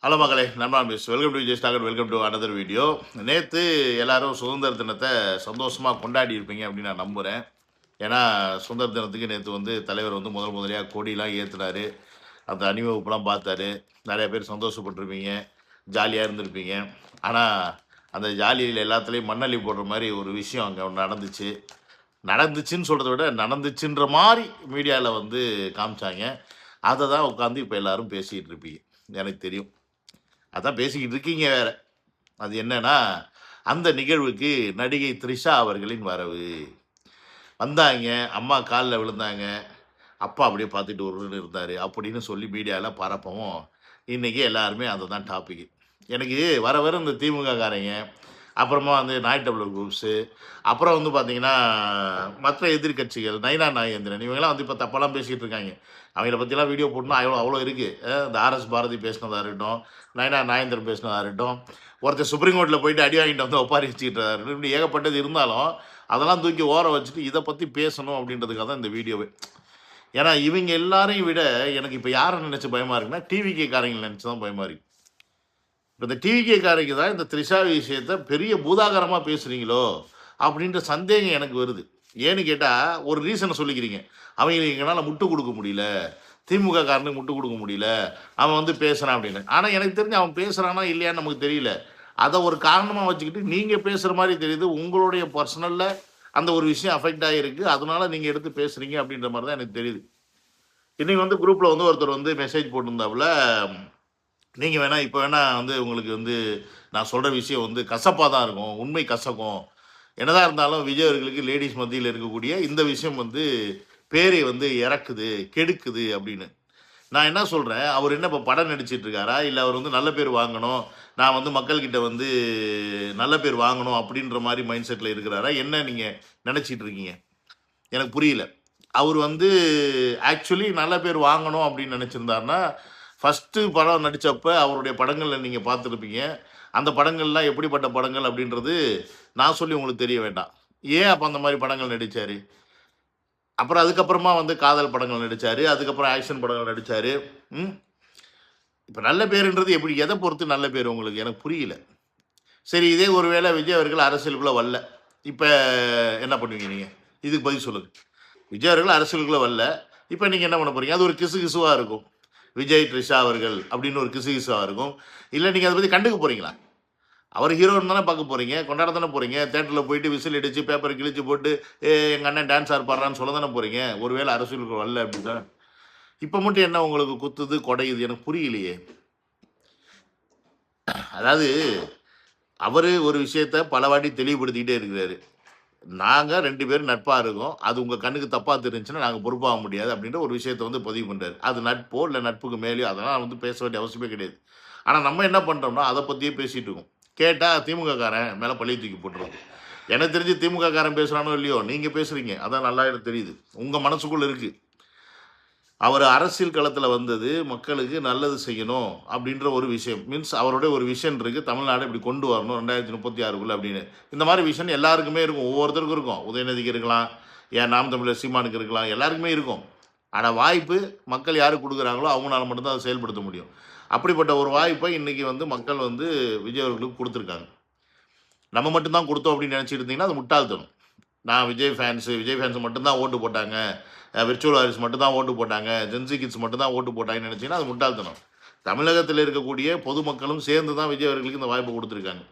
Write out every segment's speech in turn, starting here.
Hello மகளே, நண்பா miss welcome to Vijay ஸ்டாகர், வெல்கம் டு அனதர் வீடியோ. நேற்று எல்லாரும் சுதந்திர தினத்தை சந்தோஷமாக கொண்டாடி இருப்பீங்க அப்படின்னு நான் நம்புகிறேன். ஏன்னா சுதந்திர தினத்துக்கு நேற்று வந்து தலைவர் வந்து முதலியாக கொடியெலாம் ஏற்றுனாரு, அந்த அணிவகுப்புலாம் பார்த்தாரு. நிறைய பேர் சந்தோஷப்பட்டிருப்பீங்க, ஜாலியாக இருந்திருப்பீங்க. ஆனால் அந்த ஜாலியில் எல்லாத்துலேயும் மண்ணள்ளி போடுற மாதிரி ஒரு விஷயம் அங்கே ஒன்று நடந்துச்சு. நடந்துச்சுன்னு சொல்கிறத விட நடந்துச்சுன்ற மாதிரி மீடியாவில் வந்து காமிச்சாங்க. அதை தான் உட்காந்து இப்போ எல்லாரும் பேசிகிட்டு இருப்பீங்க, எனக்கு தெரியும். அதான் பேசிக்கிட்டு இருக்கீங்க வேற. அது என்னன்னா, அந்த நிகழ்வுக்கு நடிகை த்ரிஷா அவர்களின் வரவு. வந்தாங்க, அம்மா காலில் விழுந்தாங்க, அப்பா அப்படியே பார்த்துட்டு ஒருன்னு இருந்தார் அப்படின்னு சொல்லி மீடியாவில் பரப்பவும் இன்றைக்கி எல்லாருமே அதை தான் டாபிக். எனக்கு வர வர இந்த திமுக காரங்க, அப்புறமா வந்து நாய் டபுள் குரூப்ஸு, அப்புறம் வந்து பார்த்தீங்கன்னா மற்ற எதிர்கட்சிகள், நயினா நாகேந்திரன், இவங்கெல்லாம் வந்து இப்போ தப்பெல்லாம் பேசிகிட்டு இருக்காங்க. அவங்கள பற்றிலாம் வீடியோ போடணும் அவ்வளோ இருக்குது. இந்த ஆர்எஸ் பாரதி பேசினதாக இருக்கட்டும், நயினா நாகேந்திரன் பேசினதாக இருக்கட்டும், ஒருத்தர் சுப்ரீம் கோர்ட்டில் போயிட்டு அடி வாங்கிட்டு வந்து ஒப்பாரி வச்சுக்கிட்டு இப்படி ஏகப்பட்டது இருந்தாலும் அதெல்லாம் தூக்கி ஓரம் வச்சுட்டு இதை பற்றி பேசணும் அப்படின்றதுக்காக தான் இந்த வீடியோவே. ஏன்னா இவங்க எல்லாரையும் விட எனக்கு இப்போ யாரை நினச்சி பயமாக இருக்குன்னா, டிவிகே காரங்களை நினச்சி தான் பயமாக இருக்குது. இப்போ இந்த டிவிகே காரைக்கு தான் இந்த த்ரிஷா விஷயத்தை பெரிய பூதாகரமாக பேசுகிறீங்களோ அப்படின்ற சந்தேகம் எனக்கு வருது. ஏன்னு கேட்டால் ஒரு ரீசனை சொல்லிக்கிறீங்க, அவங்களுக்கு எங்களால் முட்டு கொடுக்க முடியல, திமுக காரனுக்கு முட்டு கொடுக்க முடியல, அவன் வந்து பேசுகிறான் அப்படின்னு. ஆனால் எனக்கு தெரிஞ்சு அவன் பேசுகிறானா இல்லையான்னு நமக்கு தெரியல. அதை ஒரு காரணமாக வச்சுக்கிட்டு நீங்கள் பேசுகிற மாதிரி தெரியுது. உங்களுடைய பர்சனலில் அந்த ஒரு விஷயம் அஃபெக்ட் ஆகிருக்கு, அதனால நீங்கள் எடுத்து பேசுகிறீங்க அப்படின்ற மாதிரி தான் எனக்கு தெரியுது. இன்றைக்கி வந்து குரூப்பில் வந்து ஒருத்தர் வந்து மெசேஜ் போட்டிருந்தாப்புல, நீங்கள் வேணால் இப்போ வேணால் வந்து உங்களுக்கு வந்து நான் சொல்கிற விஷயம் வந்து கசப்பாக தான் இருக்கும், உண்மை கசக்கும். என்னதான் இருந்தாலும் விஜய் அவர்களுக்கு லேடிஸ் மத்தியில் இருக்கக்கூடிய இந்த விஷயம் வந்து பேரை வந்து இறக்குது, கெடுக்குது அப்படின்னு. நான் என்ன சொல்கிறேன், அவர் என்ன இப்போ படம் நடிச்சிட்டு இருக்காரா, இல்லை அவர் வந்து நல்ல பேர் வாங்கணும், நான் வந்து மக்கள்கிட்ட வந்து நல்ல பேர் வாங்கணும் அப்படின்ற மாதிரி மைண்ட் செட்டில் இருக்கிறாரா, என்ன நீங்கள் நினச்சிட்டு இருக்கீங்க எனக்கு புரியல. அவர் வந்து ஆக்சுவலி நல்ல பேர் வாங்கணும் அப்படின்னு நினச்சிருந்தாருன்னா, ஃபஸ்ட்டு படம் நடித்தப்போ அவருடைய படங்களில் நீங்கள் பார்த்துருப்பீங்க. அந்த படங்கள்லாம் எப்படிப்பட்ட படங்கள் அப்படின்றது நான் சொல்லி உங்களுக்கு தெரிய வேண்டாம். ஏன் அப்போ அந்த மாதிரி படங்கள் நடித்தார்? அப்புறம் அதுக்கப்புறமா வந்து காதல் படங்கள் நடித்தார், அதுக்கப்புறம் ஆக்ஷன் படங்கள் நடித்தார். இப்போ நல்ல பேருன்றது எப்படி, எதை பொறுத்து நல்ல பேர் உங்களுக்கு எனக்கு புரியல. சரி, இதே ஒரு வேளை விஜய் அவர்கள் அரசியலுக்குள்ளே வரல, இப்போ என்ன பண்ணுவீங்க நீங்கள்? இதுக்கு பதில் சொல்லுங்கள். விஜய் அவர்கள் அரசியலுக்குள்ளே வரல, இப்போ நீங்கள் என்ன பண்ண போகிறீங்க? அது ஒரு கிசு கிசுவாக இருக்கும். விஜய் த்ரிஷா அவர்கள் அப்படின்னு ஒரு கிசு கிசுவாக இருக்கும். இல்லை நீங்கள் அதை பற்றி கண்டுக்க போகிறீங்களா? அவர் ஹீரோன்னு தானே பார்க்க போகிறீங்க, கொண்டாட தானே போகிறீங்க. தேட்டரில் போயிட்டு விசில் அடித்து பேப்பரை கிழிச்சு போட்டு எங்கள் அண்ணன் டான்ஸ் ஆடுறான்னு சொல்ல தானே போகிறீங்க. ஒருவேளை அரசியலுக்கு வரல அப்படின்னு தான். இப்போ மட்டும் என்ன உங்களுக்கு குத்துது கொடையுது எனக்கு புரியலையே. அதாவது அவர் ஒரு விஷயத்த பல வாட்டி தெளிவுபடுத்திக்கிட்டே இருக்கிறாரு. நாங்கள் 2 பேரும் நட்பாக இருக்கோம், அது உங்கள் கண்ணுக்கு தப்பாக தெரிஞ்சுன்னா நாங்கள் பொறுப்பாக முடியாது அப்படின்ற ஒரு விஷயத்தை வந்து பதிவு பண்ணுறாரு. அது நட்போ இல்லை நட்புக்கு மேலேயோ அதெல்லாம் வந்து பேச வேண்டிய அவசியமே கிடையாது. ஆனால் நம்ம என்ன பண்ணுறோம்னா அதை பற்றியே பேசிகிட்டு இருக்கோம். கேட்டால் திமுக காரன் மேலே பழைய தூக்கி போட்டுருவோம். எனக்கு தெரிஞ்சு திமுக காரன் பேசுகிறானோ இல்லையோ, நீங்கள் பேசுகிறீங்க, அதான் நல்லா எனக்கு தெரியுது, உங்கள் மனசுக்குள்ளே இருக்குது. அவர் அரசியல் களத்தில் வந்தது மக்களுக்கு நல்லது செய்யணும் அப்படின்ற ஒரு விஷயம். மீன்ஸ் அவருடைய ஒரு விஷன் இருக்குது, தமிழ்நாடு இப்படி கொண்டு வரணும் 2036 அப்படின்னு. இந்த மாதிரி விஷன் எல்லாருக்குமே இருக்கும், ஒவ்வொருத்தருக்கும் இருக்கும். உதயநிதிக்கு இருக்கலாம், ஏன் நாம் தமிழர் சீமானுக்கு இருக்கலாம், எல்லாருக்குமே இருக்கும். ஆனால் வாய்ப்பு மக்கள் யாருக்கு கொடுக்குறாங்களோ அவங்களால மட்டும்தான் அதை செயல்படுத்த முடியும். அப்படிப்பட்ட ஒரு வாய்ப்பை இன்றைக்கி வந்து மக்கள் வந்து விஜய் அவர்களுக்கு கொடுத்துருக்காங்க. நம்ம மட்டும்தான் கொடுத்தோம் அப்படின்னு நினச்சிட்டு இருந்தீங்கன்னா அது முட்டாள்தனம். நான் விஜய் ஃபேன்ஸு மட்டும்தான் ஓட்டு போட்டாங்க, விர்ச்சுவல் வாரிஸ் மட்டும்தான் ஓட்டு போட்டாங்க, ஜென்சி கிட்ஸ் மட்டும்தான் ஓட்டு போட்டாங்கன்னு நினச்சிங்கன்னா அது முட்டாள்தனம். தமிழகத்தில் இருக்கக்கூடிய பொதுமக்களும் சேர்ந்து தான் விஜய் அவர்களுக்கு இந்த வாய்ப்பை கொடுத்துருக்காங்க.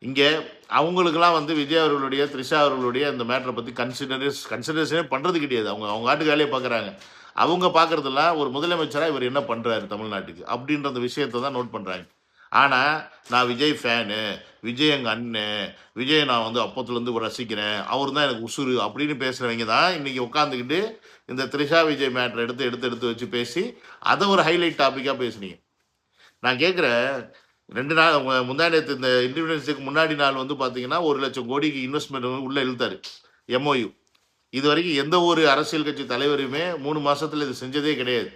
இங்கே அவங்களுக்கெல்லாம் வந்து விஜய் அவர்களுடைய த்ரிஷா அவர்களுடைய இந்த மேட்டரை பற்றி கன்சிடரேஷனே பண்ணுறது கிடையாது. அவங்க ஆட்டு வேலையை பார்க்குறாங்க. அவங்க பார்க்குறதெல்லாம் ஒரு முதலமைச்சராக இவர் என்ன பண்ணுறாரு தமிழ்நாட்டுக்கு அப்படின்ற அந்த விஷயத்தை தான் நோட் பண்ணுறாங்க. ஆனால் நான் விஜய் ஃபேனு, விஜய் எங்கள் அண்ணன், விஜய் நான் வந்து அப்போத்துலேருந்து ரசிக்கிறேன், அவர் தான் எனக்கு உசுறு அப்படின்னு பேசுகிறவங்க தான் இன்றைக்கி உட்காந்துக்கிட்டு இந்த த்ரிஷா விஜய் மேட்ரை எடுத்து வச்சு பேசி அதை ஒரு ஹைலைட் டாப்பிக்காக பேசுனீங்க. நான் கேட்குறேன், 2 நாள் முந்தா நேற்று இந்த இண்டிபெண்டன்ஸுக்கு முன்னாடி நாள் வந்து பார்த்தீங்கன்னா 1,00,000 கோடிக்கு இன்வெஸ்ட்மெண்ட் உள்ளே இழுத்தார் எம்ஓயு. இது வரைக்கும் எந்த ஒரு அரசியல் கட்சி தலைவருமே 3 மாதத்தில் இது செஞ்சதே கிடையாது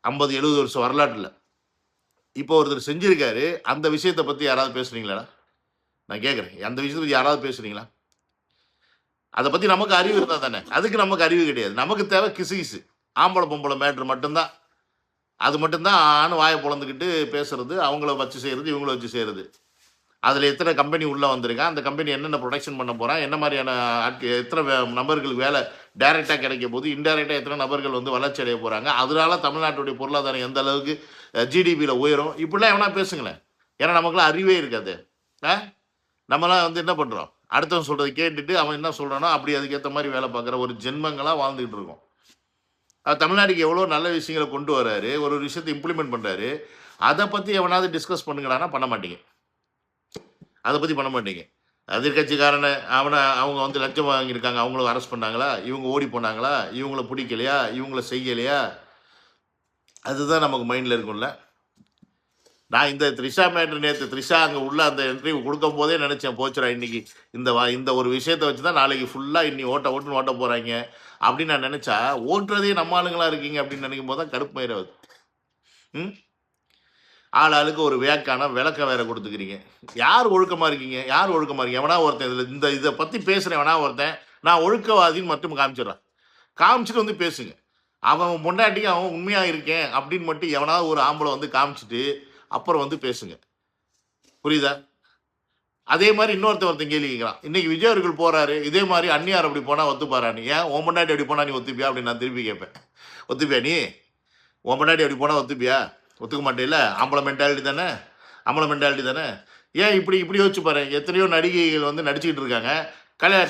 50-70 வருஷம் வரலாற்றில். இப்போ ஒருத்தர் செஞ்சுருக்காரு, அந்த விஷயத்தை பற்றி யாராவது பேசுகிறீங்களா? நான் கேட்குறேன், அந்த விஷயத்தை பற்றி யாராவது பேசுகிறீங்களா? அதை பற்றி நமக்கு அறிவு இருந்தால் தானே. அதுக்கு நமக்கு அறிவு கிடையாது. நமக்கு தேவை கிசு கிசு ஆம்பளை பொம்பளை மேட்ரு மட்டும்தான். அது மட்டும்தான் ஆன்னு வாயை பொளந்துக்கிட்டு பேசுறது, அவங்கள வச்சு செய்றது, இவங்கள வச்சு செய்றது. அதில எத்தனை கம்பெனி உள்ள வந்திருக்கான், அந்த கம்பெனி என்னென்ன புரொடக்ஷன் பண்ண போறான், என்ன மாரியான எத்தனை நபர்களுக்கு வேலை டைரக்ட்டா கிடைக்க போகுது, இன்டைரக்ட்டா எத்தனை நபர்கள் வந்து வளர்ச்சி அடைய போறாங்க, அதனால தமிழ்நாட்டுடைய பொருளாதாரம் எந்த அளவுக்கு ஜிடிபியில உயரும், இப்படிலாம் எவனா பேசுங்களேன். ஏன்னா நமக்கெல்லாம் அறிவே இருக்காதே. ஆ நம்மலாம் வந்து என்ன பண்றோம்? அடுத்தவன் சொல்றத கேட்டுட்டு அவன் என்ன சொல்றானோ, அப்படி அதுக்கேத்த மாரி வேலை பார்க்குற ஒரு ஜென்மங்களா வாழ்ந்துகிட்டு இருக்கோம். தமிழ்நாட்டுக்கு எவ்வளோ நல்ல விஷயங்கள கொண்டு வராரு, ஒரு விஷயத்த இம்ப்ளிமெண்ட் பண்றாரு. அத பத்தி எவனாவது டிஸ்கஸ் பண்ணுங்கடான்னா பண்ண மாட்டீங்க. அத பத்தி பண்ண மாட்டீங்க. எதிர்க்கட்சிக்காரன அவங்க வந்து லஞ்சம் வாங்கியிருக்காங்க. அவங்கள அரெஸ்ட் பண்ணாங்களா? இவங்க ஓடி போனாங்களா? இவங்கள புடிக்கலையா? இவங்கள செய்யலையா? அதுதான் நமக்கு மைண்ட்ல இருக்கும்ல. நான் இந்த த்ரிஷா மேட்டர் நேத்து த்ரிஷா அங்க உள்ள அந்த இன்டர்வியூ குடுக்கும்போதே நெனச்சேன், போச்சுடா இன்னைக்கு. இந்த ஒரு விஷயத்த வச்சு தான் நாளைக்கு ஃபுல்லா இன்னி ஓட்டுன்னு ஓட்ட போறாய்ங்க. அப்படின்னு நான் நெனச்சா, ஓட்டுறதே நம்ம ஆளுங்களா இருக்கீங்க அப்படின்னு நெனைக்கும்போது தான் கடுப்பாயிருது. ம். ஆளாளுக்கு ஒரு விளக்கம் வேற குடுத்துக்கிறீங்க. யார் ஒழுக்கமா இருக்கீங்க? யார் ஒழுக்கமா இருக்கீங்க? எவனா ஒருத்தன் இத பத்தி பேசுற எவனா ஒருத்தன், நான் ஒழுக்கவாதின்னு மட்டும் காமிச்சிடுறான். காமிச்சுட்டு வந்து பேசுங்க. அவன் பொண்டாட்டிக்கு அவன் உண்மையா இருக்கேன் அப்படின்னு மட்டும் எவனாவது ஒரு ஆம்பள வந்து காமிச்சுட்டு, அப்புறம் வந்து பேசுங்க. புரியுதா? அதே மாரி ஒருத்தன் கேள்வி கேட்கிறான். இன்னைக்கு விஜய் அவர்கள் போறாரு. இதே மாரி அந்நியார் அப்படி போனா ஒத்துப்பாரான்னு. ஏன் உன் பொண்டாட்டி அப்படி போனா நீ ஒத்துப்பியா? அப்படின்னு நான் திருப்பி கேட்பேன். ஒத்துப்பியா நீ? உன் பொண்டாட்டி அப்படி போனா ஒத்துப்பியா? ஒத்துக்க மாட்டேல்ல? ஆம்பள மென்டாலிட்டி தானே? ஆம்பள மென்டாலிட்டி தானே? ஏன் இப்படி இப்படி யோசிச்சு பாரு. எத்தனையோ நடிகைகள் வந்து நடிச்சுக்கிட்டு இருக்காங்க.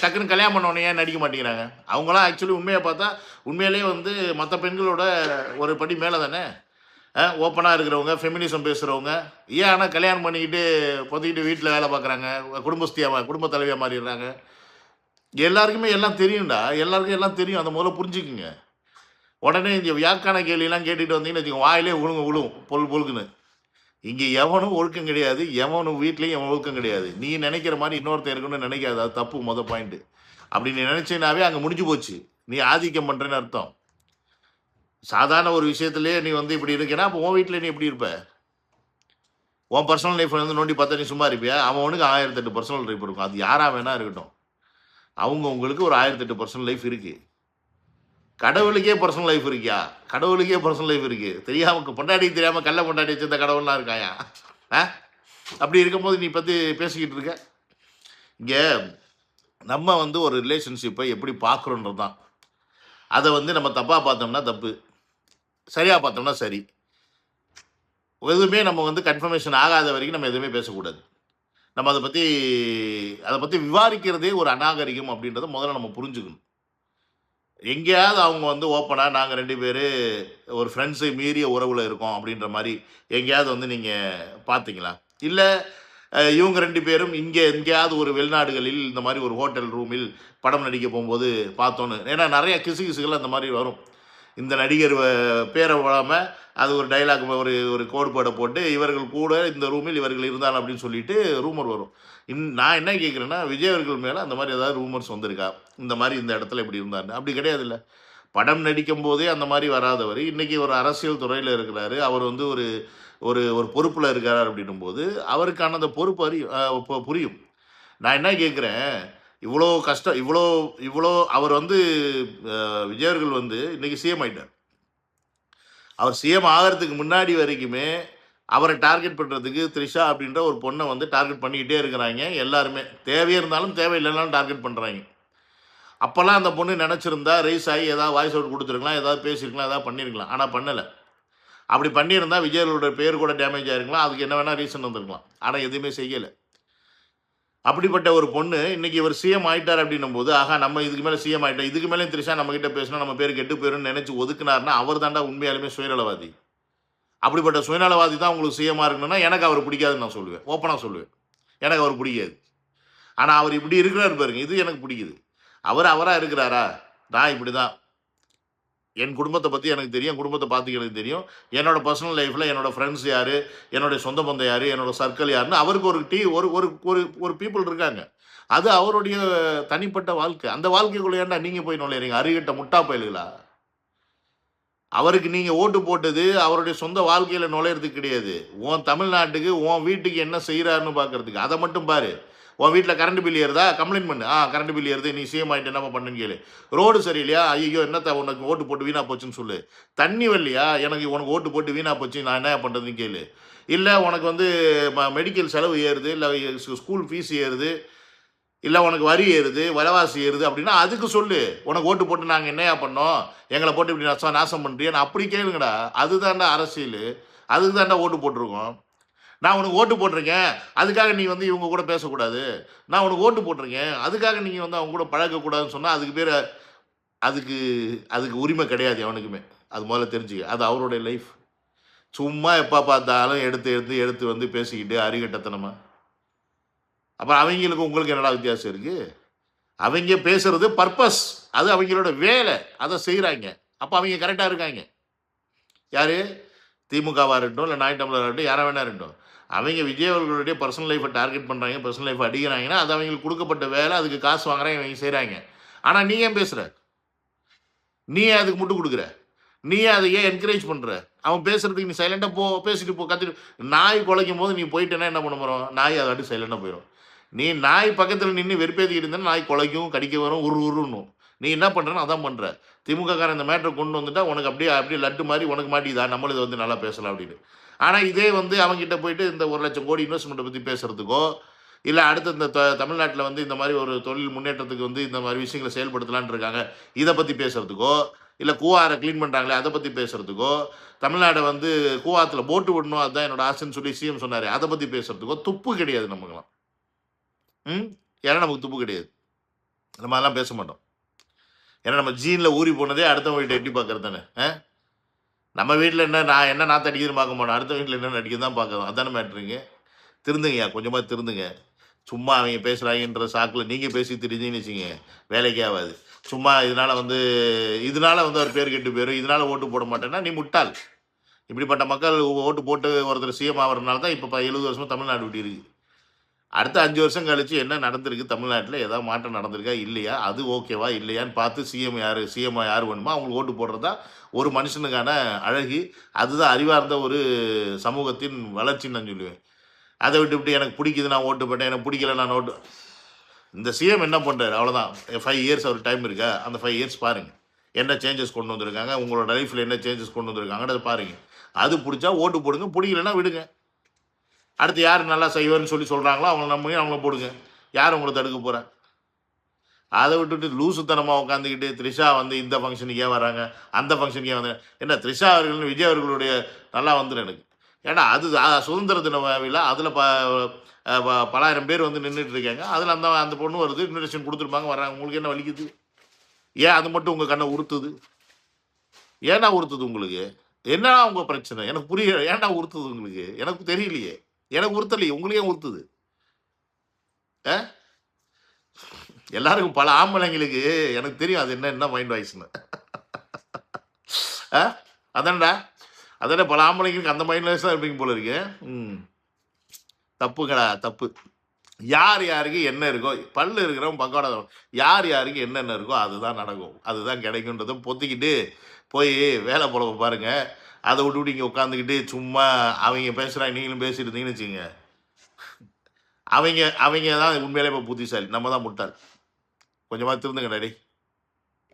டக்குன்னு கல்யாணம் பண்ண உடனே ஏன் நடிக்க மாட்டேங்கிறாங்க? அவங்களாம் ஆக்சுவலி உண்மையா பார்த்தா, உண்மையிலேயே வந்து மத்த பெண்களோட ஒரு படி மேல தானே? ஓப்பனா இருக்கிறவங்க, ஃபெமினிசம் பேசுறவங்க, ஏன் ஆனா கல்யாணம் பண்ணிக்கிட்டு பொத்திக்கிட்டு வீட்ல வேலை பார்க்குறாங்க. குடும்ப தலைவியா மாறிடுறாங்க. எல்லாருக்குமே எல்லாம் தெரியும்டா. எல்லாருக்கும் எல்லாம் தெரியும். அத முதல்ல புரிஞ்சுக்குங்க. உடனே இந்த வியாக்கான கேள்விலாம் கேட்டுட்டு வந்தீங்கன்னு வச்சுக்கோங்க, வாயிலே விழுவும் பொழுக்குன்னு. இங்க எவனும் ஒழுக்கம் கிடையாது. எவனும் வீட்லயும் எவன் ஒழுக்கம் கிடையாது. நீ நினைக்கிற மாரி இன்னொருத்தன் இருக்கணும்னு நினைக்காத. அது தப்பு பாயிண்ட். அப்படி நீ நினைச்சேனாவே அங்க முடிஞ்சு போச்சு. நீ ஆதிக்கம் பண்றேன்னு அர்த்தம். சாதாரண ஒரு விஷயத்திலேயே நீ வந்து இப்படி இருக்கேன்னா, அப்போ உன் வீட்ல நீ எப்படி இருப்ப? உன் பர்சனல் லைஃப் வந்து நோண்டி பார்த்தா நீ சும்மா இருப்பியா? அவனுக்கு 1008 பர்சனல் லைஃப் இருக்கும். அது யாரா வேணா இருக்கட்டும். உங்களுக்கு ஒரு 1008 பர்சனல் லைஃப் இருக்கு. கடவுளுக்கே பர்சனல் லைஃப் இருக்கியா? கடவுளுக்கே பர்சனல் லைஃப் இருக்கு. பொண்டாட்டிக்கு தெரியாம கள்ள பொண்டாட்டி வச்சிருந்த கடவுள்லாம் இருக்காயா? ஆ? அப்படி இருக்கும்போது நீ பத்தி பேசிக்கிட்டு இருக்க. இங்க நம்ம வந்து ஒரு ரிலேஷன்ஷிப்பை எப்படி பார்க்குறோன்றது தான். அத வந்து நம்ம தப்பா பார்த்தோம்னா தப்பு. சரியா பார்த்தோம்னா சரி. எதுவுமே நம்ம வந்து கன்ஃபர்மேஷன் ஆகாத வரைக்கும் நம்ம எதுவுமே பேசக்கூடாது. நம்ம அத பத்தி விவாதிக்கிறதே ஒரு அநாகரிகம் அப்படின்றத முதல்ல நம்ம புரிஞ்சுக்கணும். எங்கேயாவது அவங்க வந்து ஓப்பனா நாங்க 2 பேரு ஒரு ஃப்ரெண்ட்ஸை மீறிய உறவுல இருக்கோம் அப்படின்ற மாரி எங்கேயாவது வந்து நீங்க பார்த்தீங்களா? இல்ல இவங்க 2 பேரும் எங்கேயாவது ஒரு வெளிநாடுகளில் இந்த மாரி ஒரு ஹோட்டல் ரூமில் படம் நடிக்க போம்போது பார்த்தோன்னு. ஏன்னா நெறைய கிசுகிசுகள் அந்த மாரி வரும். இந்த நடிகர் பேர விடாம அது ஒரு டயலாக் ஒரு ஒரு கோட்பாட போட்டு இவர்கள் கூட இந்த ரூமில் இவர்கள் இருந்தால் அப்படின்னு சொல்லிட்டு ரூமர் வரும். நான் என்ன கேட்குறேன்னா, விஜய் அவர்கள் மேல அந்த மாரி ஏதாவது ரூமர்ஸ் வந்திருக்கா? இந்த மாரி இந்த இடத்துல இப்படி இருந்தாருன்னு. அப்படி கிடையாதுல்ல. படம் நடிக்கும்போதே அந்த மாரி வராதவரு, இன்னைக்கு ஒரு அரசியல் துறையில இருக்கிறாரு. அவர் வந்து ஒரு ஒரு ஒரு பொறுப்புல இருக்காரு அப்படின்னும்போது, அவருக்கான அந்த பொறுப்பு புரியும். நான் என்ன கேட்கிறேன், இவ்வளோ கஷ்டம் இவ்வளோ இவ்வளோ அவர் வந்து விஜய் அவர்கள் வந்து இன்னைக்கு சிஎம் ஆயிட்டார். அவர் சிஎம் ஆகறதுக்கு முன்னாடி வரைக்குமே அவர டார்கெட் பண்றதுக்கு த்ரிஷா அப்படின்ற ஒரு பொண்ண வந்து டார்கெட் பண்ணிக்கிட்டே இருக்கிறாய்ங்க எல்லாருமே. தேவையே இருந்தாலும், தேவையில்லைனாலும் டார்கெட் பண்றாய்ங்க. அப்பல்லாம் அந்த பொண்ணு நெனச்சிருந்தா ரைஸ் ஆகி ஏதாவது வாய்ஸ் அவுட் குடுத்துருக்கலாம், ஏதாவது பேசியிருக்கலாம், ஏதாவது பண்ணியிருக்கலாம். ஆனா பண்ணல. அப்படி பண்ணியிருந்தா விஜயோட பேர் கூட டேமேஜ் ஆயிருக்கலாம். அதுக்கு என்ன வேணா ரீசன் வந்திருக்கலாம். ஆனா எதுவுமே செய்யல. அப்படிப்பட்ட ஒரு பொண்ணு இன்னைக்கு இவர் சிஎம் ஆயிட்டார் அப்படின்னும்போது, ஆஹா நம்ம இதுக்கு மேல சிஎம் ஆயிட்டோம். இதுக்கு மேலயும் த்ரிஷா நம்மகிட்ட பேசினா நம்ம பேர் கெட்டு போயிரும்னு நெனச்சு ஒதுக்குனாருன்னா, அவர் தான்டா உண்மையாலுமே சுயநலவாதி. அப்படிப்பட்ட சுயநலவாதி தான் உங்களுக்கு சிஎம்மா இருக்கணும்னா, எனக்கு அவர் பிடிக்காதுன்னு நான் சொல்லுவேன். ஓப்பனா சொல்லுவேன். எனக்கு அவர் பிடிக்காது. ஆனா அவர் இப்படி இருக்கிறாரு பாருங்க, இது எனக்கு பிடிக்குது. அவரா இருக்கிறாரா? நான் இப்படிதான். என் குடும்பத்த பத்தி எனக்கு தெரியும். என் குடும்பத்த பார்த்துக்க எனக்கு தெரியும். என்னோட பர்சனல் லைஃப்ல என்னோட ஃப்ரெண்ட்ஸ் யாரு? என்னுடைய சொந்த பந்தம் யாரு? என்னோட சர்க்கிள் யாருன்னு அவருக்கு ஒரு ஒரு ஒரு ஒரு பீப்பிள் இருக்காங்க. அது அவருடைய தனிப்பட்ட வாழ்க்கை. அந்த வாழ்க்கைக்குள்ள ஏன்டா நீங்க போய் நுழையிறீங்க? அறிகெட்ட முட்டா பயலுகளா? அவருக்கு நீங்க ஓட்டு போட்டது அவருடைய சொந்த வாழ்க்கையில நுழையறதுக்கு கிடையாது. உன் தமிழ்நாட்டுக்கு, உன் வீட்டுக்கு என்ன செய்றாருன்னு பார்க்கறதுக்கு. அத மட்டும் பாரு. உன் வீட்டில் கரண்ட் பில் ஏறுதா, கம்ப்ளைண்ட் பண்ணு. கரண்ட் பில் ஏறுது, நீ சிஎம் ஆகிட்டு என்னப்பா பண்ணுன்னு கேளு. ரோடு சரியில்லையா, ஐயோ என்னத்த உனக்கு ஓட்டு போட்டு வீணாக போச்சுன்னு சொல்லு. தண்ணி வரலையா, எனக்கு உனக்கு ஓட்டு போட்டு வீணாக போச்சு, நான் என்ன பண்ணுறதுன்னு கேளு. இல்லை உனக்கு வந்து மெடிக்கல் செலவு ஏறுது, இல்லை ஸ்கூல் ஃபீஸ் ஏறுது, இல்லை உனக்கு வரி ஏறுது, விலைவாசி ஏறுது அப்படின்னா அதுக்கு சொல்லு. உனக்கு ஓட்டு போட்டு நாங்கள் என்னையா பண்ணோம், எங்களை போட்டு இப்படி நாசம் பண்ணுறியா, நான் அப்படி கேளுங்கடா. அதுதான்டா அரசியல், அதுக்கு தான்டா ஓட்டு போட்டிருக்கோம். நான் உனக்கு ஓட்டு போட்டிருக்கேன், அதுக்காக நீ வந்து இவங்க கூட பேசக்கூடாது. நான் உனக்கு ஓட்டு போட்டிருக்கேன், அதுக்காக நீங்கள் வந்து அவங்க கூட பழகக்கூடாதுன்னு சொன்னால் அதுக்கு பேர் அதுக்கு அதுக்கு உரிமை கிடையாது எவனுக்குமே. அது முதல்ல தெரிஞ்சுக்க. அது அவருடைய லைஃப். சும்மா எப்போ பார்த்தாலும் எடுத்து எடுத்து எடுத்து வந்து பேசிக்கிட்டு அறிகட்டத்தனமா. அப்புறம் அவங்களுக்கு உங்களுக்கு என்னடா வித்தியாசம் இருக்குது? அவங்க பேசுறது பர்பஸ், அது அவங்களோட வேலை, அதை செய்கிறாங்க. அப்போ அவங்க கரெக்டாக இருக்காங்க. யார்? திமுகவாக இருக்கட்டும், இல்லை நாய் டம்ளராக இருக்கட்டும், யாராக வேணா இருக்கட்டும். அவங்க விஜய் அவர்களுடைய பர்சனல் லைஃப்பை டார்கெட் பண்ணுறாங்க, பர்சனல் லைஃப்பை அடிக்கிறாங்கன்னா அது அவங்களுக்கு கொடுக்கப்பட்ட வேலை, அதுக்கு காசு வாங்குறாங்க, இவங்க செய்கிறாங்க. ஆனால் நீ ஏன் பேசுகிற? நீ ஏன் அதுக்கு முட்டு கொடுக்குற? நீ அதை ஏன் என்கரேஜ் பண்ணுற? அவன் பேசுறதுக்கு நீ சைலண்டாக போ, பேசிட்டு போ, கத்திட்டு. நாய் குலைக்கும் போது நீ போயிட்டேன்னா என்ன பண்ண போகிறோம்? நாய் அதை வாட்டி சைலண்டாக போயிடும். நீ நாய் பக்கத்தில் நின்று வெறுப்பேற்றிக்கிட்டு இருந்தா நாய் குலைக்கும், கடிக்க வரும், உருன்னும். நீ என்ன பண்ணுறன்னு அதான் பண்ணுற. திமுககாரன் இந்த மேட்டரை கொண்டு வந்துட்டா உனக்கு அப்படியே லட்டு மாதிரி உனக்கு மாட்டிதா, நம்மளும் இதை வந்து நல்லா பேசலாம் அப்படின்னு. ஆனால் இதே வந்து அவங்ககிட்ட போயிட்டு இந்த 1,00,000 கோடி இன்வெஸ்ட்மெண்ட்டை பற்றி பேசுகிறதுக்கோ, இல்லை அடுத்து இந்த தமிழ்நாட்டில் வந்து இந்த மாதிரி ஒரு தொழில் முன்னேற்றத்துக்கு வந்து இந்த மாதிரி விஷயங்களை செயல்படுத்தலான் இருக்காங்க, இதை பற்றி பேசுகிறதுக்கோ, இல்லை கூவாரை க்ளீன் பண்ணுறாங்களே அதை பற்றி பேசுகிறதுக்கோ, தமிழ்நாடை வந்து கூவாத்தில் போட்டு விடணும் அதுதான் என்னோட ஆசைன்னு சொல்லி சிஎம் சொன்னார், அதை பற்றி பேசுகிறதுக்கோ துப்பு கிடையாது நமக்குலாம். ஏன்னா நமக்கு துப்பு கிடையாது. நம்ம அதெல்லாம் பேச மாட்டோம். ஏன்னா நம்ம ஜீனில் ஊறி போனதே அடுத்த வீட்டை எட்டி பார்க்கறது தானே. நம்ம வீட்டில் என்ன நான் என்ன நாற்று அடிக்கிறதுன்னு பார்க்க மாட்டோம், அடுத்த வீட்டில் என்ன அடிக்கிறது தான் பார்க்கறோம். அதானே மேட்ருங்க. திருந்துங்கய்யா, கொஞ்சமாக திருந்துங்க. சும்மா அவங்க பேசுகிறாங்கன்ற சாக்கில் நீங்கள் பேசி தெரிஞ்சுன்னு வச்சுங்க, வேலைக்கே ஆகாது. சும்மா இதனால் வந்து அவர் பேர் கெட்டு போயிடும், இதனால் ஓட்டு போட மாட்டேன்னா நீ முட்டாள். இப்படிப்பட்ட மக்கள் ஓட்டு போட்டு ஒருத்தர் சிஎம் ஆகிறதுனால தான் இப்போ 70 வருஷமாக தமிழ்நாடு விட்டு இருக்குது. அடுத்த 5 வருஷம் கழிச்சு என்ன நடந்திருக்கு தமிழ்நாட்டில், ஏதாவது மாற்றம் நடந்திருக்கா இல்லையா, அது ஓகேவா இல்லையான்னு பார்த்து சிஎம் யார் வேணுமோ அவங்களுக்கு ஓட்டு போடுறது தான் ஒரு மனுஷனுக்கான அழகு. அதுதான் அறிவார்ந்த ஒரு சமூகத்தின் வளர்ச்சின்னு நான் சொல்லுவேன். அதை விட்டு எனக்கு பிடிக்குது நான் ஓட்டு போட்டேன், எனக்கு பிடிக்கல நான் ஓட்டு. இந்த சிஎம் என்ன பண்ணுறாரு அவ்வளோதான். 5 இயர்ஸ் அவர் டைம் இருக்கா, அந்த 5 இயர்ஸ் பாருங்கள் என்ன சேஞ்சஸ் கொண்டு வந்திருக்காங்க, உங்களோட லைஃப்பில் என்ன சேஞ்சஸ் கொண்டு வந்திருக்காங்கன்றதை பாருங்கள். அது பிடிச்சா ஓட்டு போடுங்க, பிடிக்கலன்னா விடுங்க. அடுத்து யார் நல்லா செய்வார்னு சொல்கிறாங்களோ அவங்கள நம்புங்க, அவங்கள போடுங்க. யார் உங்களை தடுக்க போகிறா? அதை விட்டுட்டு லூசுத்தனமாக உட்காந்துக்கிட்டு த்ரிஷா வந்து இந்த ஃபங்க்ஷனுக்கு ஏன் வராங்க, அந்த ஃபங்க்ஷனுக்கு ஏன் வந்தாங்க, என்ன த்ரிஷா அவர்கள் விஜய் அவர்களுடைய நல்லா வந்துடும் எனக்கு. ஏன்னா அது சுதந்திர தின விழா, அதில் பலாயிரம் பேர் வந்து நின்றுட்டு இருக்காங்க, அதில் அந்த பொண்ணு வருது, இன்விடேஷன் கொடுத்துருப்பாங்க, வர்றாங்க. உங்களுக்கு என்ன வலிக்குது? ஏன் அது மட்டும் உங்கள் கண்ணை உறுத்துது? ஏன்னா உறுத்துது உங்களுக்கு? என்ன உங்கள் பிரச்சனை எனக்கு புரியல. ஏன்னா உறுத்துது உங்களுக்கு? எனக்கு தெரியலையே. எனக்கு உறுத்தலையே, உங்களுக்கு ஏன் உறுத்துது? எல்லாருக்கும் பல ஆம்பளைங்களுக்கு எனக்கு தெரியும் அது என்ன மைண்ட் வாய்ஸ்னு. அதான்டா பல ஆம்பளைங்களுக்கு அந்த மைண்ட் வாய்ஸ் தான் இருப்பீங்க போல இருக்கு. தப்புங்கடா, தப்பு. யாருக்கு என்ன இருக்கோ, பல்லு இருக்கிறவங்க பக்கோட யாருக்கு என்னென்ன இருக்கோ அதுதான் நடக்கும், அதுதான் கிடைக்குன்றதை பொத்திக்கிட்டு போய் வேலை போல பாருங்க. அதை விட்டு இங்கே உட்காந்துக்கிட்டு சும்மா அவங்க பேசுகிறாங்க, நீங்களும் பேசிட்டு இருந்தீங்கன்னு வச்சுங்க, அவங்க தான் உண்மையிலே இப்போ புத்திசாலி, நம்ம தான் முட்டாள். கொஞ்சமாக திருந்துங்க டாடி.